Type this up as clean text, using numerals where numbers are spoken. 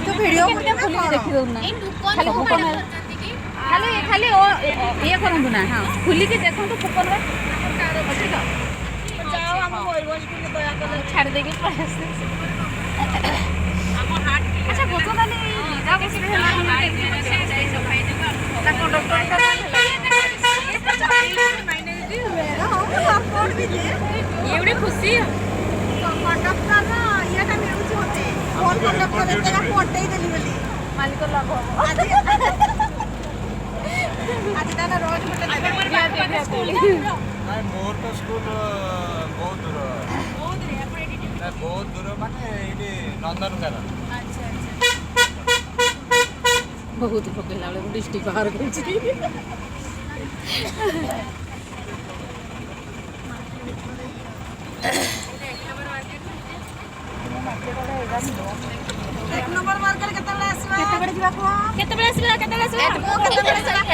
तो वीडियो खोल देखी दौना खाली कूपन खाली खाली ये करूँ ना हाँ खोलिकी देखो कूपन अच्छी तो छाड़ देगी अच्छा गोचो ना ये बड़ी खुशी कंडक्टर ये मिलूँ मत फोन कंडक्टर पटई देली बोली मालिक लाभ आज ना रोज मोर तो स्कूल बहुत दूर बहुत दूर माने ये नंदनकानन बहुत पकड़ा बेले डिस्ट्रिक्ट बाहर कर एक नंबर मार्केट केते बळे आसीबा केते बळे आसीबा